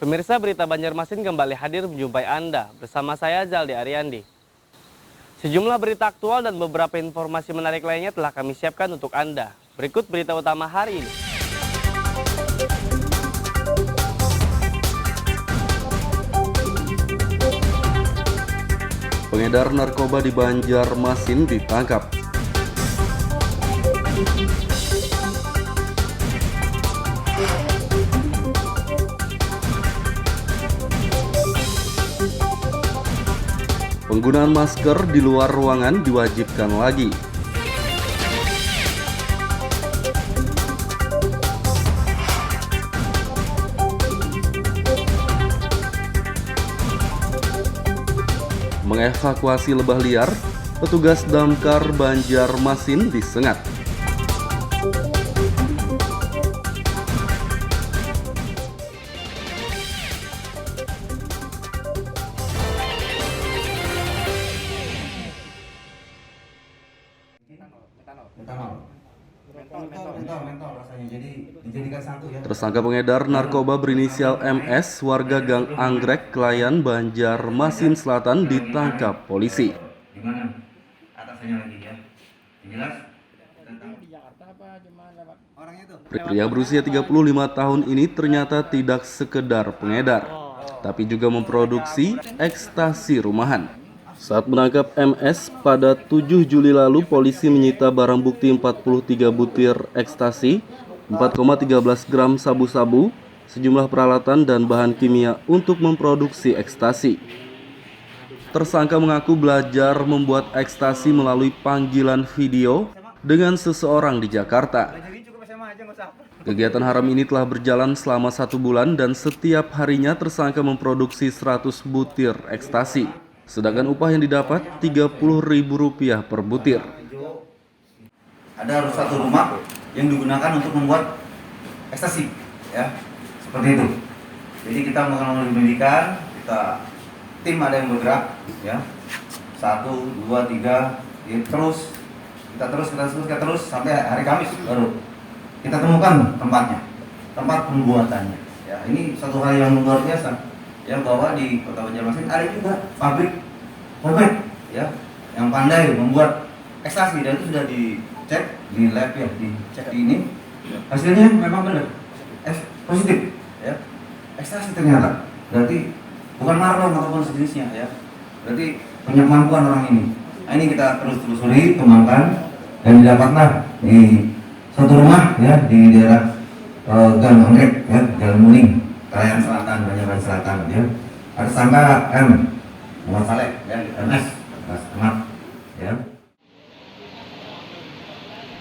Pemirsa, berita Banjarmasin kembali hadir menjumpai Anda bersama saya Zaldi Ariandi. Sejumlah berita aktual dan beberapa informasi menarik lainnya telah kami siapkan untuk Anda. Berikut berita utama hari ini. Pengedar narkoba di Banjarmasin ditangkap. Penggunaan masker di luar ruangan diwajibkan lagi. Mengevakuasi lebah liar, petugas damkar Banjarmasin disengat. Mentol rasanya, jadi dijadikan satu ya. Tersangka pengedar narkoba berinisial MS, warga Gang Anggrek, Klayan, Banjarmasin Selatan ditangkap polisi. Di mana? Atasnya lagi ya. Jelas? Pria berusia 35 tahun ini ternyata tidak sekedar pengedar, tapi juga memproduksi ekstasi rumahan. Saat menangkap MS pada 7 Juli lalu, polisi menyita barang bukti 43 butir ekstasi, 4,13 gram sabu-sabu, sejumlah peralatan dan bahan kimia untuk memproduksi ekstasi. Tersangka mengaku belajar membuat ekstasi melalui panggilan video dengan seseorang di Jakarta. Kegiatan haram ini telah berjalan selama 1 bulan dan setiap harinya tersangka memproduksi 100 butir ekstasi. Sedangkan upah yang didapat Rp30.000 per butir. Ada satu rumah yang digunakan untuk membuat ekstasi, ya, seperti itu. Jadi kita melakukan pendidikan, tim ada yang bergerak, ya, 1, 2, 3, terus kita terus sampai hari Kamis baru kita temukan tempatnya, tempat pembuatannya. Ya, ini satu hal yang luar biasa. Yang bahwa di Kota Banjarmasin ada juga pabrik ya yang pandai membuat ekstasi, dan itu sudah dicek di lab ya, dicek di ini, hasilnya memang benar positif ya, ekstasi ternyata. Berarti bukan marlon ataupun sejenisnya ya, berarti punya kemampuan orang ini. Nah, ini kita terus telusuri, kembangkan, dan didapatlah di satu rumah ya di daerah Gang Anggrek ya, Jalan Muning, Klayan Selatan, Banjarmasin Selatan ya. Ada tersangka M, Muhammad Saleh ya, MS, Ahmad ya.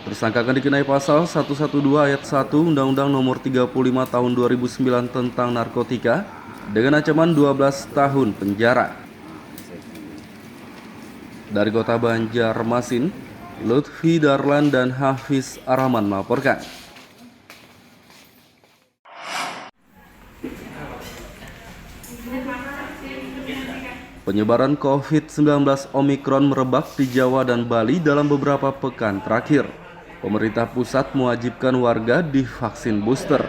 Tersangka akan dikenai pasal 112 ayat 1 Undang-Undang Nomor 35 Tahun 2009 tentang narkotika dengan ancaman 12 tahun penjara. Dari Kota Banjarmasin, Lutfi Darlan dan Hafiz Arahman melaporkan. Penyebaran COVID-19 Omikron merebak di Jawa dan Bali dalam beberapa pekan terakhir. Pemerintah pusat mewajibkan warga divaksin booster.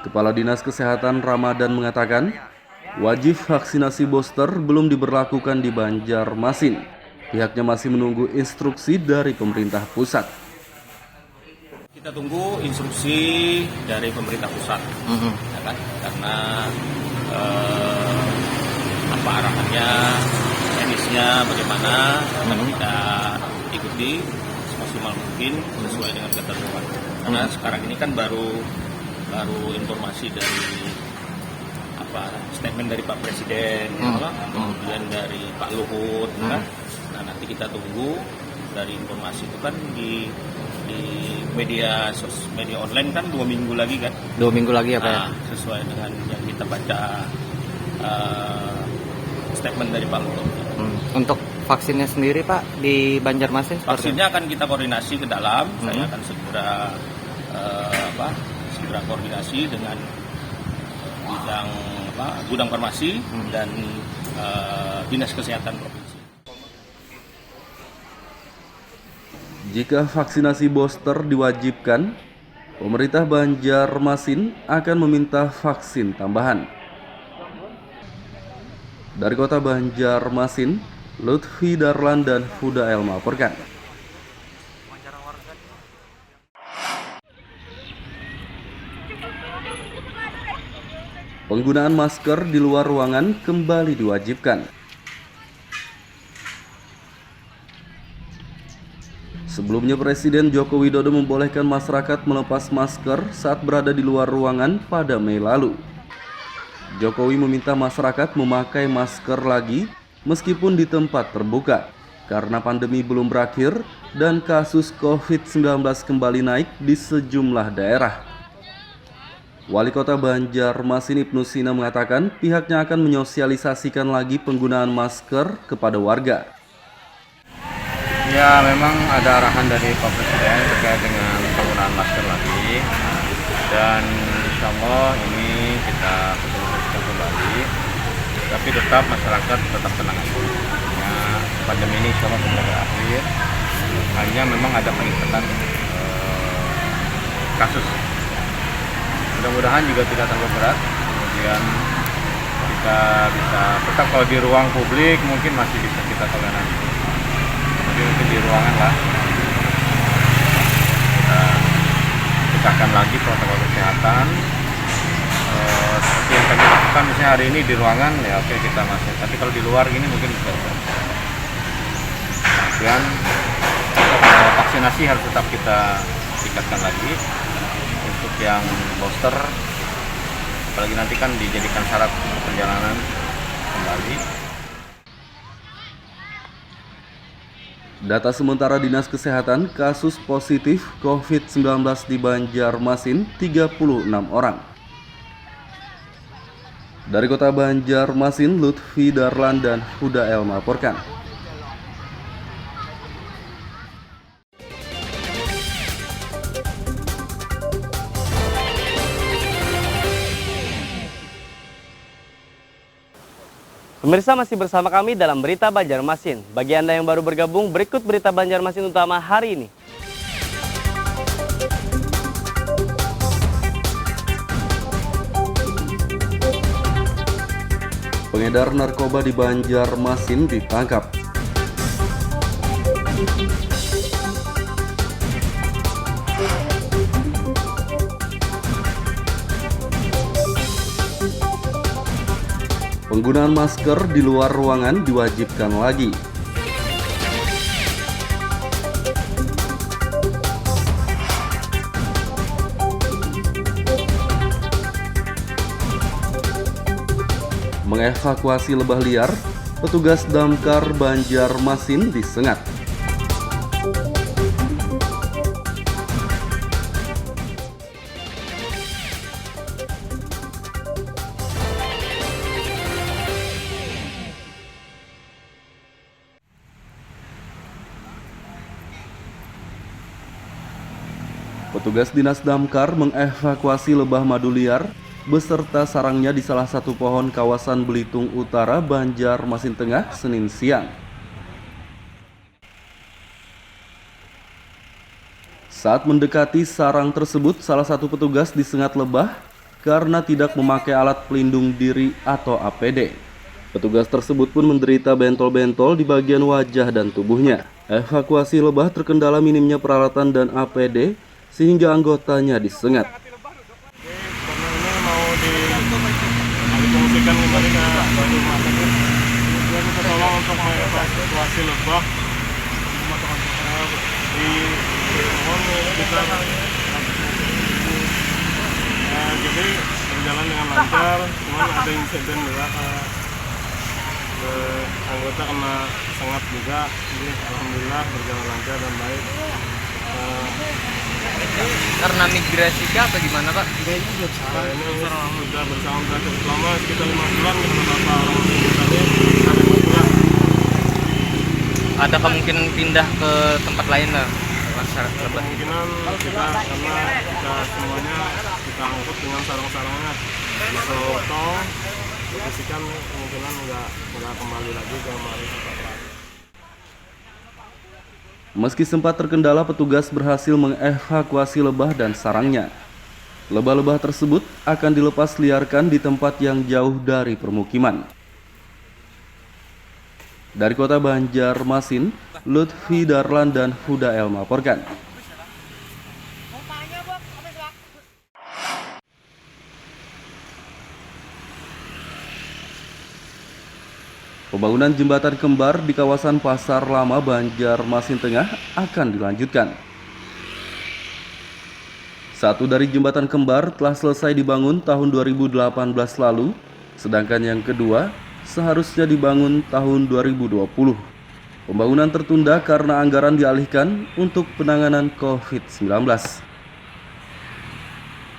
Kepala Dinas Kesehatan Ramadan mengatakan, wajib vaksinasi booster belum diberlakukan di Banjarmasin. Pihaknya masih menunggu instruksi dari pemerintah pusat. Kita tunggu instruksi dari pemerintah pusat, ya kan? Karena apa arahannya, teknisnya bagaimana, akan kita ikuti semaksimal mungkin sesuai dengan ketentuan. Karena sekarang ini kan baru informasi dari statement dari Pak Presiden, kemudian dari Pak Luhut, kan? Nah, nanti kita tunggu dari informasi itu kan di media online kan 2 minggu lagi kan? 2 minggu lagi ya Pak? Nah, sesuai dengan yang kita baca statement dari Pak Luhut. Untuk vaksinnya sendiri Pak di Banjarmasin? Vaksinnya akan kita koordinasi ke dalam. Saya akan segera koordinasi dengan bidang gudang farmasi dan Dinas Kesehatan Provinsi. Jika vaksinasi booster diwajibkan, pemerintah Banjarmasin akan meminta vaksin tambahan. Dari kota Banjarmasin, Lutfi Darlan dan Huda El melaporkan. Penggunaan masker di luar ruangan kembali diwajibkan. Sebelumnya Presiden Joko Widodo membolehkan masyarakat melepas masker saat berada di luar ruangan pada Mei lalu. Jokowi meminta masyarakat memakai masker lagi meskipun di tempat terbuka karena pandemi belum berakhir dan kasus COVID-19 kembali naik di sejumlah daerah. Wali Kota Banjarmasin Ibnu Sina mengatakan pihaknya akan menyosialisasikan lagi penggunaan masker kepada warga. Ya, memang ada arahan dari Pak Presiden terkait dengan penggunaan masker lagi, dan insya Allah ini kita sosialisasikan kembali. Tapi tetap masyarakat tetap tenang aja. Ya, pandemi ini insya Allah sudah berakhir. Hanya memang ada peningkatan kasus. Mudah-mudahan juga tidak terlalu berat. Kemudian kita bisa tetap kalau di ruang publik mungkin masih bisa kita toleransi. Tapi mungkin di ruangan lah kita tegakkan lagi protokol kesehatan. Seperti yang kami lakukan misalnya hari ini di ruangan, ya oke kita masuk. Tapi kalau di luar ini mungkin bisa. Kemudian vaksinasi harus tetap kita tingkatkan lagi. Untuk yang booster, apalagi nanti kan dijadikan syarat perjalanan kembali. Data sementara Dinas Kesehatan, kasus positif COVID-19 di Banjarmasin 36 orang. Dari kota Banjarmasin, Lutfi Darlan dan Huda El melaporkan. Pemirsa masih bersama kami dalam Berita Banjarmasin. Bagi Anda yang baru bergabung, berikut Berita Banjarmasin utama hari ini. Pengedar narkoba di Banjarmasin ditangkap. Penggunaan masker di luar ruangan diwajibkan lagi. Mengevakuasi lebah liar, petugas damkar Banjarmasin disengat. Petugas Dinas Damkar mengevakuasi lebah madu liar beserta sarangnya di salah satu pohon kawasan Belitung Utara, Banjarmasin Tengah, Senin siang. Saat mendekati sarang tersebut, salah satu petugas disengat lebah karena tidak memakai alat pelindung diri atau APD. Petugas tersebut pun menderita bentol-bentol di bagian wajah dan tubuhnya. Evakuasi lebah terkendala minimnya peralatan dan APD sehingga anggotanya disengat. Karena ini mau difungsikan kembali ke Banjarmasin, kemudian kita tolong untuk mengevakuasi lebah di pohon sekitar. Jadi berjalan dengan lancar, cuman ada insiden juga anggota kena sengat juga. Jadi alhamdulillah berjalan lancar dan baik. Karena migrasi kah atau gimana Pak? Ini sudah bersama selama sekitar 5 bulan beberapa orang tadi ada 5 bulan. Ada kemungkinan pindah ke tempat lain lah masyarakat lebah? Kemungkinan kita karena kita semuanya kita angkut dengan sarang-sarangnya masuk tol, pastikan kemungkinan nggak kembali lagi ke mari tempat lain. Meski sempat terkendala, petugas berhasil mengevakuasi lebah dan sarangnya. Lebah-lebah tersebut akan dilepas liarkan di tempat yang jauh dari permukiman. Dari kota Banjarmasin, Lutfi Darlan dan Huda El melaporkan. Pembangunan jembatan kembar di kawasan Pasar Lama Banjarmasin Tengah akan dilanjutkan. Satu dari jembatan kembar telah selesai dibangun tahun 2018 lalu, sedangkan yang kedua seharusnya dibangun tahun 2020. Pembangunan tertunda karena anggaran dialihkan untuk penanganan COVID-19.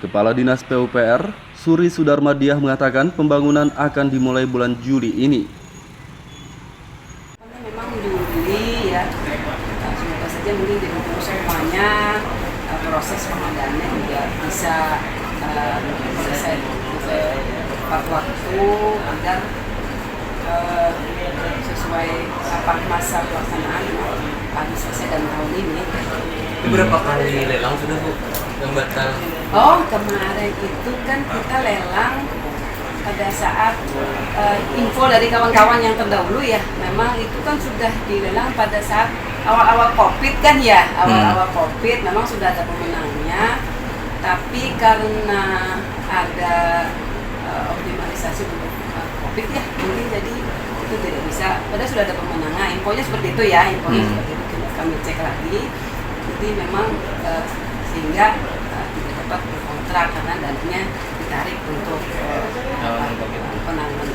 Kepala Dinas PUPR, Suri Sudarmadiah mengatakan pembangunan akan dimulai bulan Juli ini. Memang Juli ya, semoga saja mungkin dengan semuanya proses pengadaannya juga bisa selesai tepat waktu agar sesuai masa pelaksanaan habis selesai dalam tahun ini. Berapa kali lelang sudah Bu yang batal? Oh, kemarin itu kan kita lelang pada saat info dari kawan-kawan yang terdahulu ya, memang itu kan sudah dilelang pada saat awal-awal COVID kan ya, awal-awal COVID memang sudah ada pemenangnya, tapi karena ada optimalisasi untuk COVID ya, mungkin jadi itu tidak bisa, padahal sudah ada pemenangnya, infonya seperti itu ya, infonya seperti itu, kami cek lagi, jadi memang sehingga tidak dapat berkontrak karena dananya ditarik untuk penanganan.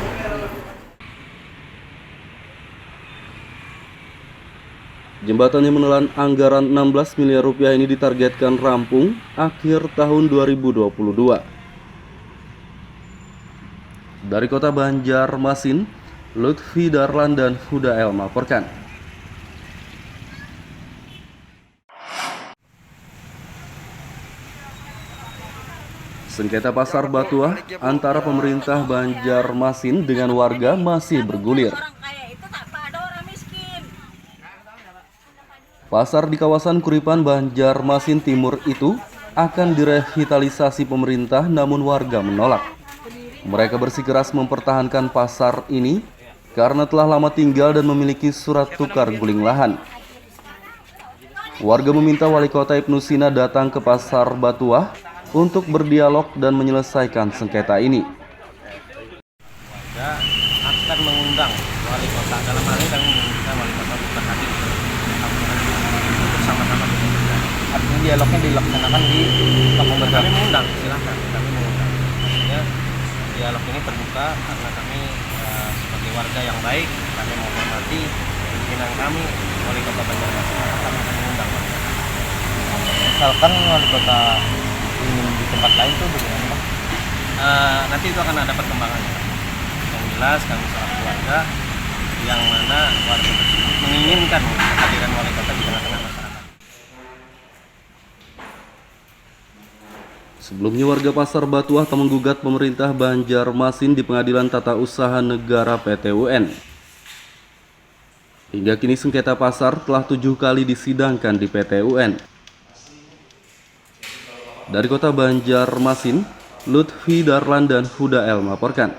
Jembatan yang menelan anggaran 16 miliar rupiah ini ditargetkan rampung akhir tahun 2022. Dari kota Banjarmasin, Lutfi Darlan dan Huda El melaporkan. Sengketa pasar Batuah antara pemerintah Banjarmasin dengan warga masih bergulir. Pasar di kawasan Kuripan Banjarmasin Timur itu akan direvitalisasi pemerintah, namun warga menolak. Mereka bersikeras mempertahankan pasar ini karena telah lama tinggal dan memiliki surat tukar guling lahan. Warga meminta Wali Kota Ibnu Sina datang ke pasar Batuah untuk berdialog dan menyelesaikan sengketa ini. Warga akan mengundang Wali Kota, dalam hal ini kami meminta Wali Kota untuk hadir bersama-sama. Artinya dialognya dilaksanakan di Kami mengundang, silakan kami mengundang. Artinya dialog ini terbuka karena kami sebagai warga yang baik, kami menghormati pimpinan kami, Wali Kota Banjarmasin, kami akan mengundang. misalkan wali kota ingin di tempat lain tuh bagaimana Pak? Nanti itu akan ada perkembangannya. Yang jelas kami selaku keluarga yang mana warga tersebut menginginkan kehadiran wali kota di tengah-tengah masyarakat. Sebelumnya warga Pasar Batuah telah menggugat pemerintah Banjarmasin di Pengadilan Tata Usaha Negara PT-UN. Hingga kini sengketa pasar telah 7 kali disidangkan di PT-UN. Dari kota Banjarmasin, Lutfi Darlan dan Huda El melaporkan.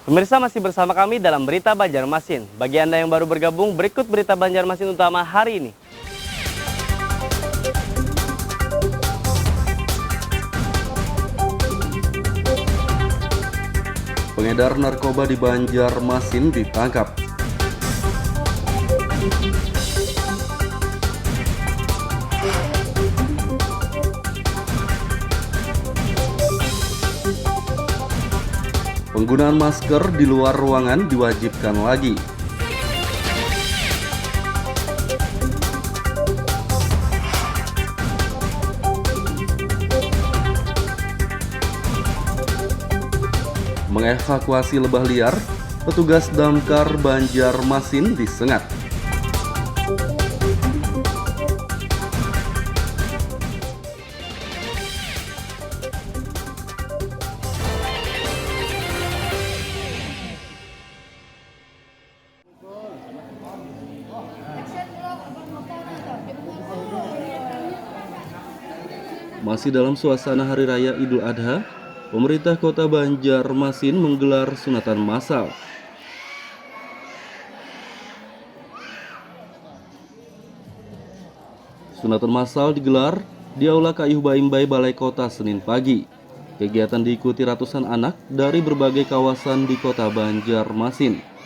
Pemirsa masih bersama kami dalam Berita Banjarmasin. Bagi Anda yang baru bergabung, berikut Berita Banjarmasin utama hari ini. Pengedar narkoba di Banjarmasin ditangkap. Penggunaan masker di luar ruangan diwajibkan lagi. Mengevakuasi lebah liar, petugas damkar Banjarmasin disengat. Masih dalam suasana Hari Raya Idul Adha, pemerintah Kota Banjarmasin menggelar sunatan massal. Sunatan massal digelar di Aula Kayuh Baimbai Balai Kota Senin pagi. Kegiatan diikuti ratusan anak dari berbagai kawasan di Kota Banjarmasin.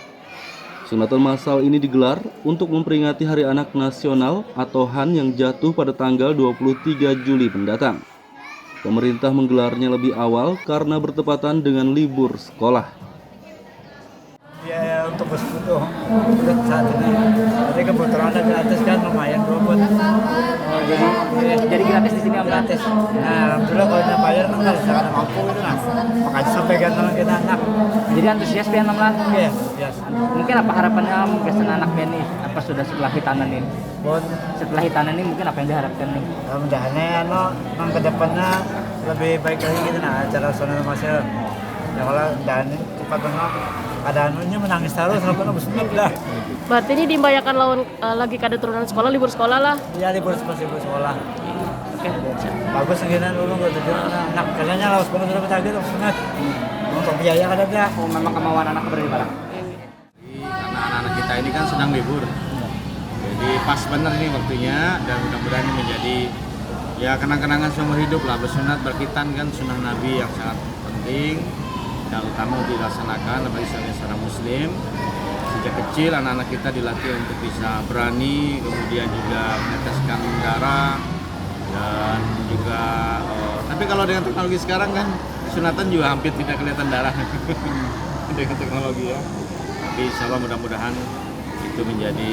Sunatan massal ini digelar untuk memperingati Hari Anak Nasional atau HAN yang jatuh pada tanggal 23 Juli mendatang. Pemerintah menggelarnya lebih awal karena bertepatan dengan libur sekolah. Biaya untuk bersetujuh saat ini, jadi kebetulan ada gratis kan, lumayan buat. Jadi gratis di sini gratis. Nah, alhamdulillah kalau nggak bayar kan nggak bisa ada mampu itu nah. Makanya sampai gantung kita anak. Jadi antusias pian namlan. Iya, biasa. Mungkin apa harapannya mungkin anak pian nih? Apa sudah setelah hitanan ini? Setelah hitanan ini mungkin apa yang diharapkan nih? Mudah-mudahan ke depannya lebih baik lagi gitu nah acara sunatan massal. Ya kalau dan cepat banget. Ada anunya menangis terus, bismillah. Berarti ini dimbayangkan lawan lagi kada turunan sekolah, libur sekolah lah. Iya, libur sekolah. Oke. Bagus segini dulu nggak tujuan anak kayaknya lawas banget udah betah gitu sunat. Untuk biaya kada ada. Oh, memang kemauan anak berarti barang. Karena anak-anak kita ini kan sedang libur. Jadi pas benar ini waktunya dan mudah-mudahan ini menjadi ya kenang-kenangan seumur hidup lah. Bersunat berkhitan kan sunnah Nabi yang sangat penting. Dan utama dilaksanakan apalagi seorang muslim. Sejak kecil anak-anak kita dilatih untuk bisa berani, kemudian juga meneteskan darah dan juga tapi kalau dengan teknologi sekarang kan sunatan juga hampir tidak kelihatan darah dengan teknologi ya. Tapi insya Allah mudah-mudahan itu menjadi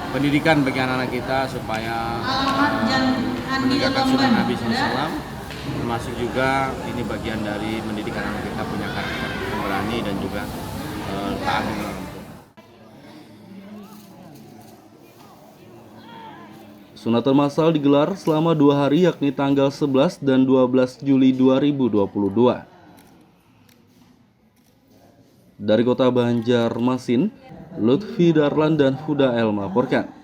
pendidikan bagi anak-anak kita supaya menegakkan sunnah Nabi SAW. Termasuk juga ini bagian dari mendidik anak kita punya karakter yang berani dan juga taat dengan orang tua. Sunatan massal digelar selama 2 hari yakni tanggal 11 dan 12 Juli 2022. Dari Kota Banjarmasin, Lutfi Darlan dan Huda El melaporkan.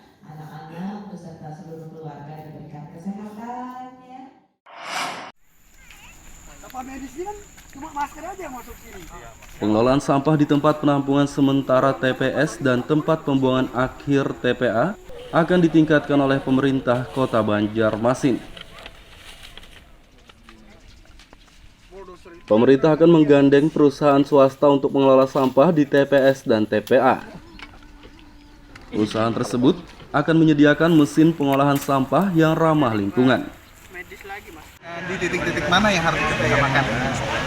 Pengelolaan sampah di tempat penampungan sementara TPS dan tempat pembuangan akhir TPA akan ditingkatkan oleh pemerintah Kota Banjarmasin. Pemerintah akan menggandeng perusahaan swasta untuk mengelola sampah di TPS dan TPA. Perusahaan tersebut akan menyediakan mesin pengolahan sampah yang ramah lingkungan. Di titik-titik mana yang harus diutamakan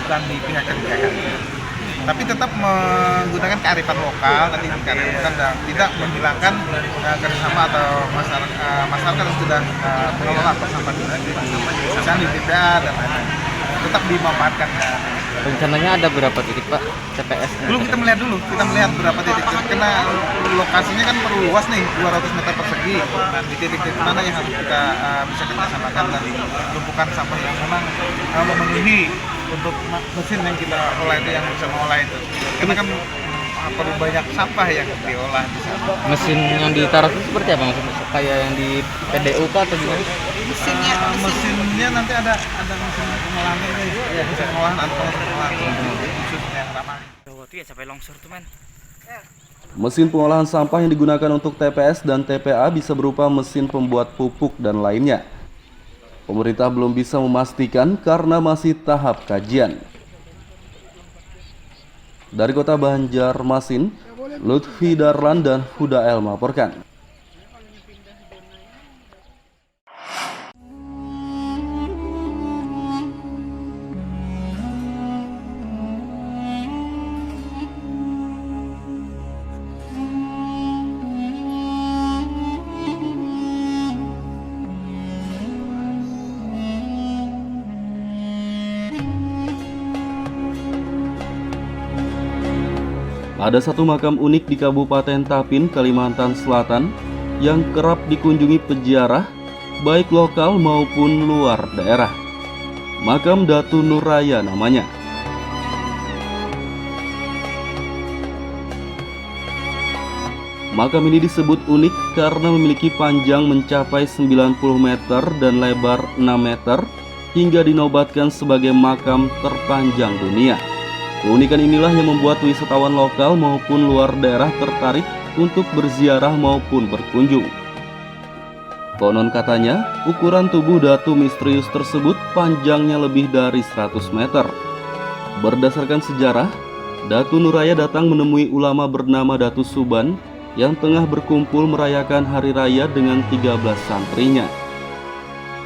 dan dipihakkan. Tapi tetap menggunakan kearifan lokal dan tidak menghilangkan kerjasama atau masyarakat yang sudah mengelola sampah di misalnya di TPA dan lain-lain. Tetap dimanfaatkan. Rencananya ada berapa titik Pak TPS? Belum kita melihat berapa titik. Karena lokasinya kan perlu luas nih 200 meter persegi. Nah, di titik-titik mana yang harus kita bisa kita samakan dan tumpukan sampah yang memang memenuhi untuk mesin yang kita olah itu yang bisa mengolah itu. Karena kan perlu banyak sampah yang diolah di sana. Mesin yang ditaruh itu seperti apa maksudnya? Kayak yang di PDU kah atau gimana? Mesinnya nanti ada mesin pengolahannya itu. Ya, mesin pengolahan atau pengolahan khusus yang ramah. Waktu ya sampai longsor tuh men. Mesin pengolahan sampah yang digunakan untuk TPS dan TPA bisa berupa mesin pembuat pupuk dan lainnya. Pemerintah belum bisa memastikan karena masih tahap kajian. Dari Kota Banjarmasin, Lutfi Darlan dan Huda El melaporkan. Ada satu makam unik di Kabupaten Tapin, Kalimantan Selatan yang kerap dikunjungi peziarah, baik lokal maupun luar daerah. Makam Datu Nuraya namanya. Makam ini disebut unik karena memiliki panjang mencapai 90 meter dan lebar 6 meter hingga dinobatkan sebagai makam terpanjang dunia. Keunikan inilah yang membuat wisatawan lokal maupun luar daerah tertarik untuk berziarah maupun berkunjung. Konon katanya, ukuran tubuh Datu misterius tersebut panjangnya lebih dari 100 meter. Berdasarkan sejarah, Datu Nuraya datang menemui ulama bernama Datu Suban yang tengah berkumpul merayakan hari raya dengan 13 santrinya.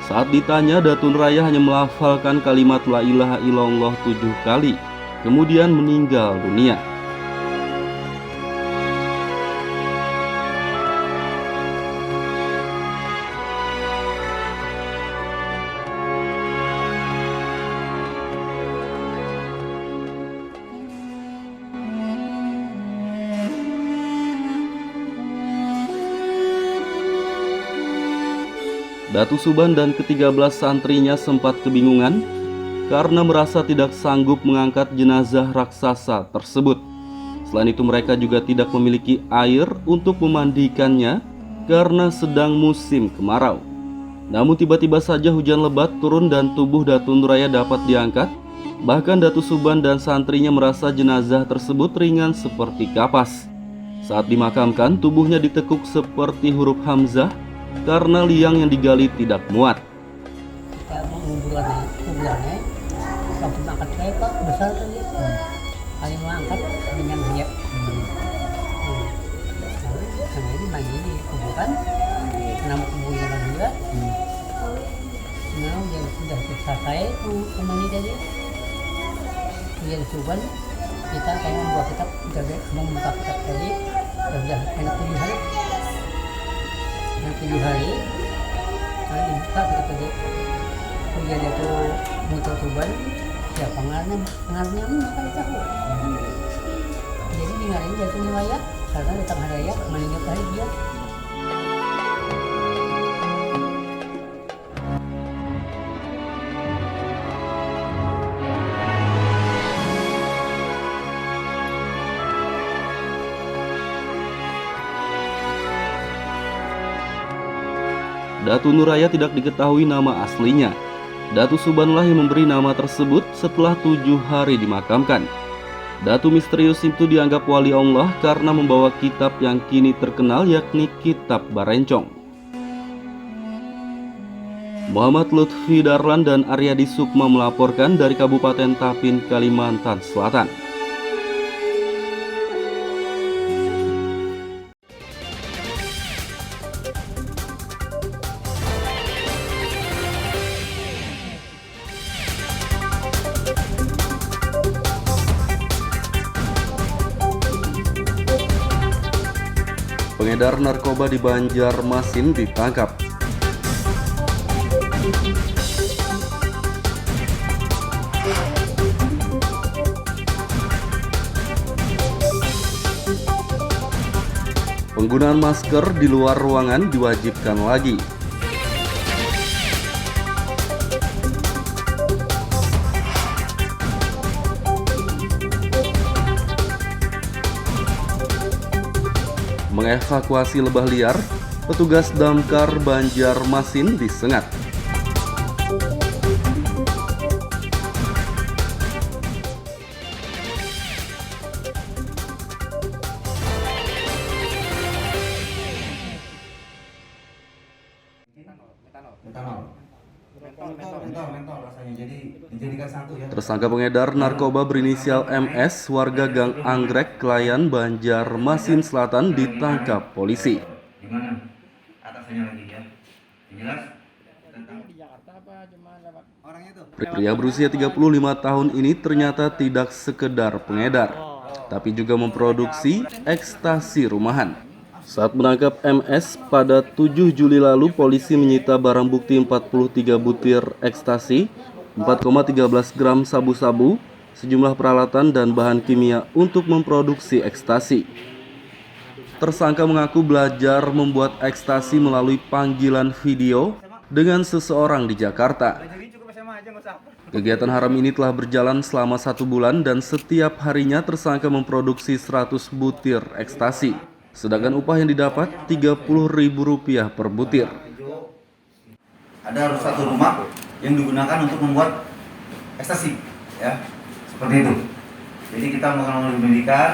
Saat ditanya, Datu Nuraya hanya melafalkan kalimat La ilaha illallah 7 kali, kemudian meninggal dunia. Datu Suban dan ke-13 santrinya sempat kebingungan karena merasa tidak sanggup mengangkat jenazah raksasa tersebut. Selain itu mereka juga tidak memiliki air untuk memandikannya karena sedang musim kemarau. Namun tiba-tiba saja hujan lebat turun dan tubuh Datu Nuraya dapat diangkat. Bahkan Datu Suban dan santrinya merasa jenazah tersebut ringan seperti kapas. Saat dimakamkan, tubuhnya ditekuk seperti huruf Hamzah karena liang yang digali tidak muat. Kita menguburkan kuburannya, waktu angkat saya Pak besar kan ya, paling mengangkat dengan hayat. Karena ini mandi di kuburan, nama kuburan juga. Nah, yang sudah selesai kembali tadi, kemudian Suban kita kayak membuat kitab, kita membuka kitab tadi, sudah enak 7 hari. Yang 7 hari, saya dibuka kita tadi. Kemudian itu muncul Tuban, ya pengaruhnya mereka tahu. Jadi dengarin Datu Nuraya, karena datang hari raya, meninggal hari dia. Datu Nuraya tidak diketahui nama aslinya. Datu Subanlah yang memberi nama tersebut setelah 7 hari dimakamkan. Datu misterius itu dianggap wali Allah karena membawa kitab yang kini terkenal, yakni Kitab Barencong. Muhammad Lutfi Darlan dan Aryadi Sukma melaporkan dari Kabupaten Tapin, Kalimantan Selatan. Pengedar narkoba di Banjarmasin ditangkap. Penggunaan masker di luar ruangan diwajibkan lagi. Mengevakuasi lebah liar, petugas damkar Banjarmasin disengat. Tersangka pengedar narkoba berinisial MS, warga Gang Anggrek, Klayan, Banjarmasin Selatan ditangkap polisi. Pria berusia 35 tahun ini ternyata tidak sekedar pengedar, tapi juga memproduksi ekstasi rumahan. Saat menangkap MS pada 7 Juli lalu, polisi menyita barang bukti 43 butir ekstasi, 4,13 gram sabu-sabu, sejumlah peralatan dan bahan kimia untuk memproduksi ekstasi. Tersangka mengaku belajar membuat ekstasi melalui panggilan video dengan seseorang di Jakarta. Kegiatan haram ini telah berjalan selama 1 bulan dan setiap harinya tersangka memproduksi 100 butir ekstasi. Sedangkan upah yang didapat Rp30.000 per butir. Ada satu rumah yang digunakan untuk membuat ekstasi, ya, seperti itu. Jadi kita melakukan pendidikan,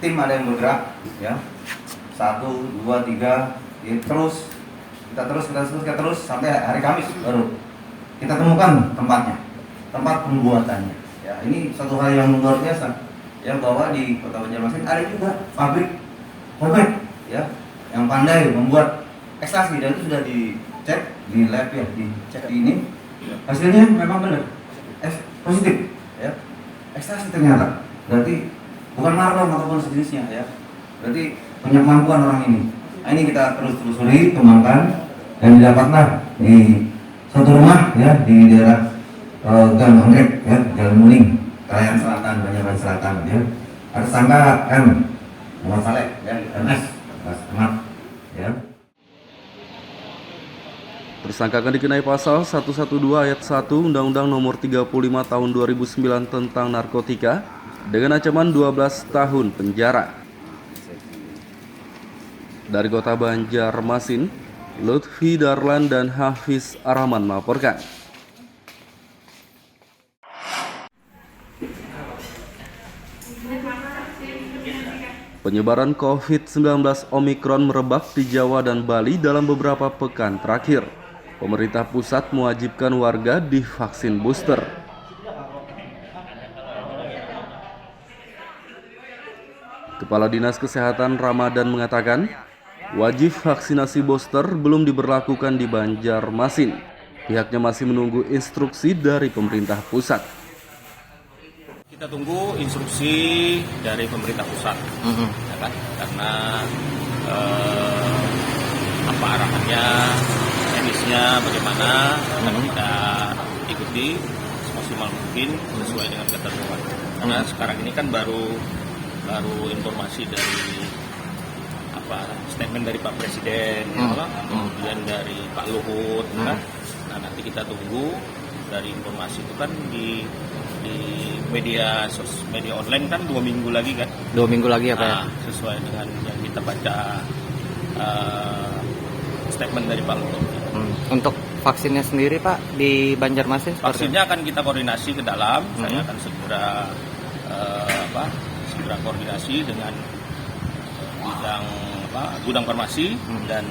tim ada yang bergerak, ya, 1, 2, 3, kita terus sampai hari Kamis baru kita temukan tempat pembuatannya. Ya, ini satu hal yang luar biasa, ya, bahwa di Kota Banjarmasin ada juga pabrik ya, yang pandai membuat ekstasi, dan itu sudah dicek di lab, ya, dicek di ini, hasilnya memang benar positif, ya, ekstasi ternyata. Berarti bukan marlon ataupun sejenisnya, ya, berarti punya kemampuan orang ini. Nah, ini kita terus telusuri, kembangkan, dan didapatlah di satu rumah, ya, di daerah Gang Anggrek, ya, Jalan Muning, Krayan Selatan, Banjarmasin Selatan, ya. Ada tersangka M, Muhammad Saleh, ya, MS, ya. Tersangka akan dikenai pasal 112 ayat 1 Undang-Undang Nomor 35 Tahun 2009 tentang narkotika dengan ancaman 12 tahun penjara. Dari Kota Banjarmasin, Lutfi Darlan dan Hafiz Arahman melaporkan. Penyebaran COVID-19 Omikron merebak di Jawa dan Bali dalam beberapa pekan terakhir. Pemerintah pusat mewajibkan warga divaksin booster. Kepala Dinas Kesehatan Ramadan mengatakan, wajib vaksinasi booster belum diberlakukan di Banjarmasin. Pihaknya masih menunggu instruksi dari pemerintah pusat. Kita tunggu instruksi dari pemerintah pusat, ya kan? Karena apa arahannya, teknisnya bagaimana, akan kita ikuti semaksimal mungkin sesuai dengan ketentuan. Karena sekarang ini kan baru informasi dari statement dari Pak Presiden, kemudian dari Pak Luhut, kan? Nah, nanti kita tunggu dari informasi itu kan di media online kan 2 minggu lagi kan? 2 minggu lagi ya Pak? Nah, sesuai dengan yang kita baca statement dari Pak Luhut. Untuk vaksinnya sendiri Pak di Banjarmasin? Vaksinnya akan kita koordinasi ke dalam. Saya akan segera koordinasi dengan bidang gudang farmasi dan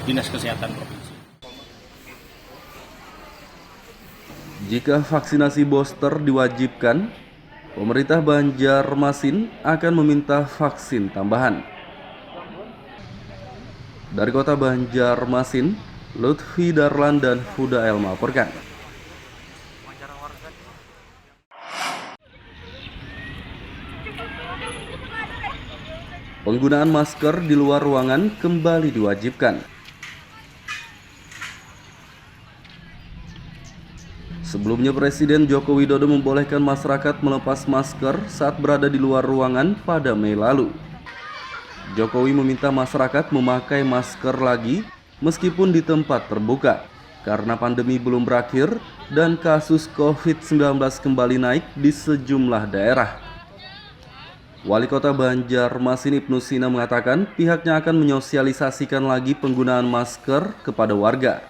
Dinas Kesehatan Provinsi. Jika vaksinasi booster diwajibkan, pemerintah Banjarmasin akan meminta vaksin tambahan. Dari Kota Banjarmasin, Lutfi Darlan dan Huda El melaporkan. Penggunaan masker di luar ruangan kembali diwajibkan. Sebelumnya Presiden Joko Widodo membolehkan masyarakat melepas masker saat berada di luar ruangan pada Mei lalu. Jokowi meminta masyarakat memakai masker lagi meskipun di tempat terbuka karena pandemi belum berakhir dan kasus COVID-19 kembali naik di sejumlah daerah. Wali Kota Banjarmasin Ibnu Sina mengatakan pihaknya akan menyosialisasikan lagi penggunaan masker kepada warga.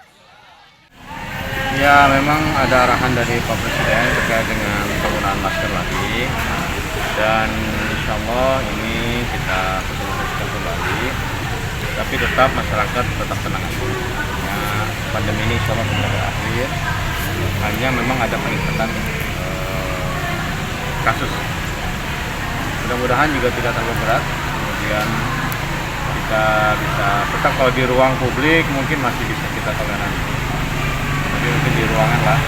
Ya, memang ada arahan dari Pak Presiden terkait dengan penggunaan masker lagi, dan insya Allah ini kita sosialisasikan kembali. Tapi tetap masyarakat tetap tenang aja. Ya, pandemi ini insya Allah sudah berakhir. Hanya memang ada peningkatan kasus. Mudah-mudahan juga tidak terlalu berat. Kemudian kita bisa tetap kalau di ruang publik mungkin masih bisa kita toleransi. Mungkin di ruangan lah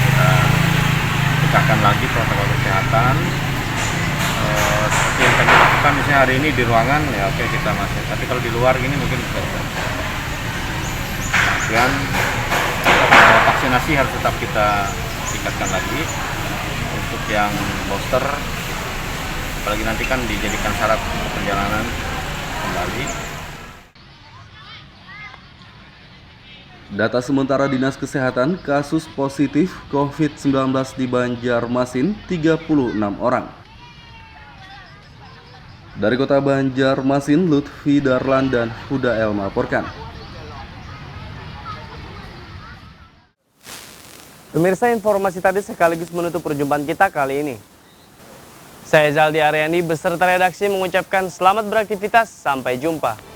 kita tegakkan lagi protokol kesehatan seperti yang kami lakukan misalnya hari ini di ruangan, ya oke kita masih, tapi kalau di luar ini mungkin bisa. Dan vaksinasi harus tetap kita tingkatkan lagi untuk yang booster, apalagi nanti kan dijadikan syarat perjalanan kembali. Data sementara Dinas Kesehatan, kasus positif COVID-19 di Banjarmasin 36 orang. Dari Kota Banjarmasin, Lutfi Darlan dan Huda El melaporkan. Pemirsa, informasi tadi sekaligus menutup perjumpaan kita kali ini. Saya Zaldi Aryandi beserta redaksi mengucapkan selamat beraktivitas, sampai jumpa.